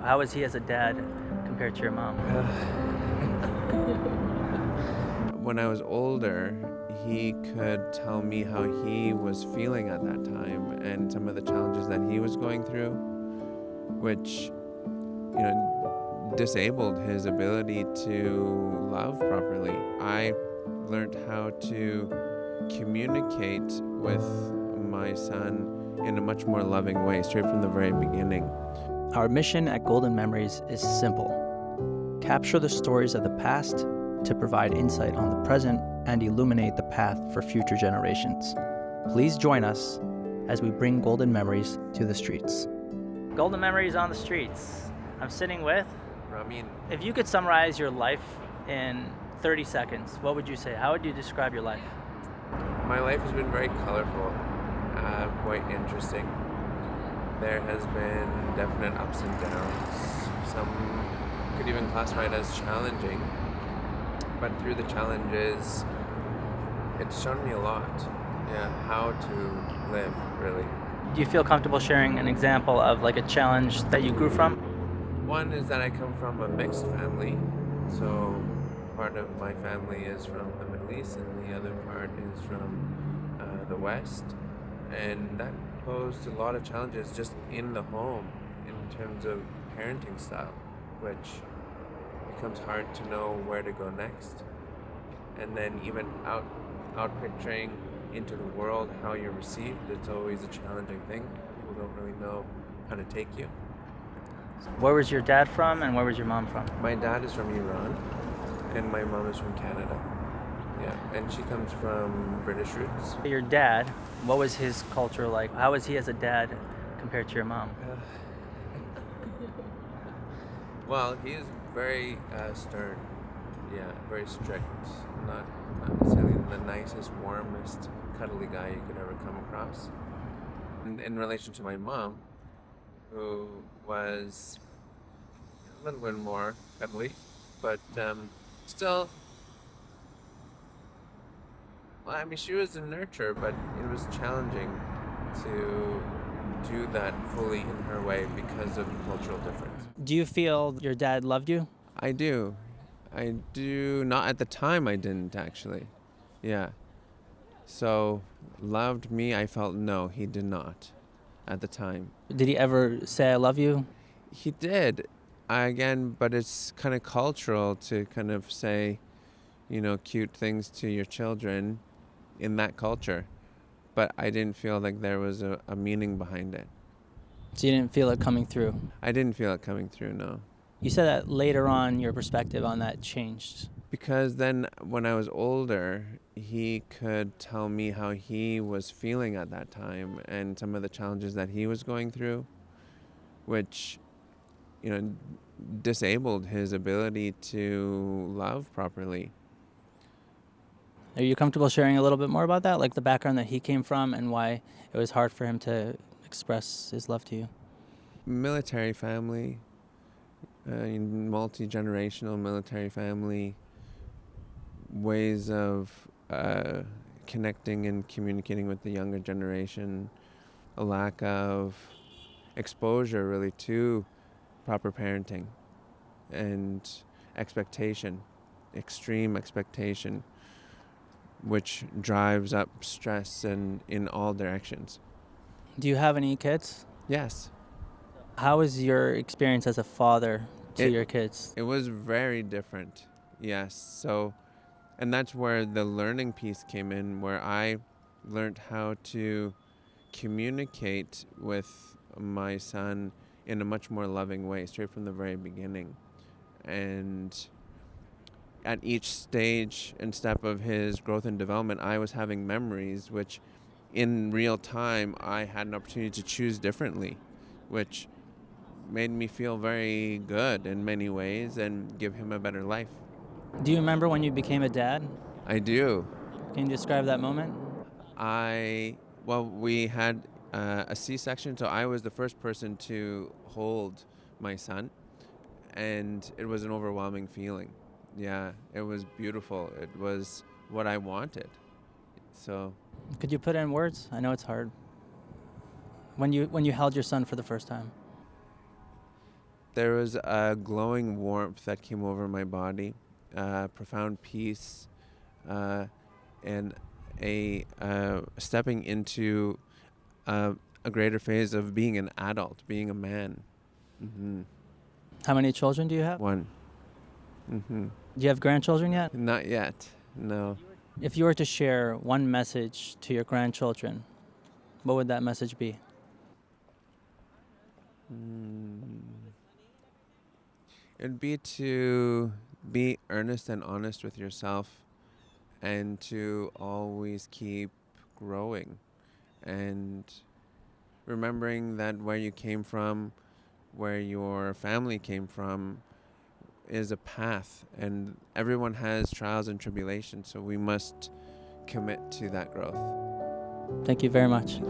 How was he as a dad compared to your mom? When I was older, he could tell me how he was feeling at that time and some of the challenges that he was going through, which, disabled his ability to love properly. I learned how to communicate with my son in a much more loving way, straight from the very beginning. Our mission at Golden Memories is simple: capture the stories of the past to provide insight on the present and illuminate the path for future generations. Please join us as we bring Golden Memories to the streets. Golden Memories on the streets. I'm sitting with. Rameen. If you could summarize your life in 30 seconds, what would you say? How would you describe your life? My life has been very colorful, quite interesting. There has been definite ups and downs. Some could even classify it as challenging, but through the challenges, it's shown me a lot. Yeah, how to live, really. Do you feel comfortable sharing an example of like a challenge that you grew from? One is that I come from a mixed family, so part of my family is from the Middle East and the other part is from the West, and that posed a lot of challenges just in the home in terms of parenting style, which becomes hard to know where to go next, and then even out picturing into the world how you're received. It's always a challenging thing. People don't really know how to take you. Where was your dad from and where was your mom from? My dad is from Iran, and my mom is from Canada. Yeah, and she comes from British roots. Your dad, what was his culture like? How was he as a dad compared to your mom? Well, he is very stern. Yeah, very strict. Not necessarily the nicest, warmest, cuddly guy you could ever come across. In relation to my mom, who was a little bit more cuddly, but still, well, I mean, she was a nurturer, but it was challenging to do that fully in her way because of the cultural difference. Do you feel your dad loved you? I do. I do. Not at the time, I didn't actually. Yeah. So, loved me, I felt no, he did not at the time. Did he ever say I love you? He did, again, but it's kind of cultural to kind of say, cute things to your children in that culture. But I didn't feel like there was a meaning behind it. So you didn't feel it coming through? I didn't feel it coming through, no. You said that later on your perspective on that changed. Because then when I was older, he could tell me how he was feeling at that time and some of the challenges that he was going through, which, disabled his ability to love properly. Are you comfortable sharing a little bit more about that, like the background that he came from and why it was hard for him to express his love to you? Military family, multi-generational military family, ways of connecting and communicating with the younger generation, a lack of exposure really to proper parenting and expectation, extreme expectation, which drives up stress and in all directions. Do you have any kids? Yes. How was your experience as a father to your kids? It was very different. Yes. So, and that's where the learning piece came in, where I learned how to communicate with my son in a much more loving way, straight from the very beginning. And at each stage and step of his growth and development, I was having memories which in real time I had an opportunity to choose differently, which made me feel very good in many ways and give him a better life. Do you remember when you became a dad? I do. Can you describe that moment? We had a C-section, so I was the first person to hold my son, and it was an overwhelming feeling. Yeah, it was beautiful. It was what I wanted. So, Could you put it in words? I know it's hard. When you held your son for the first time. There was a glowing warmth that came over my body, profound peace, uh, and a stepping into a greater phase of being an adult, being a man. Mm-hmm. How many children do you have? One. Mm-hmm. Do you have grandchildren yet? Not yet. No. If you were to share one message to your grandchildren, what would that message be? Mm. It'd be to be earnest and honest with yourself, and to always keep growing, and remembering that where you came from, where your family came from, is a path, and everyone has trials and tribulations, so we must commit to that growth. Thank you very much.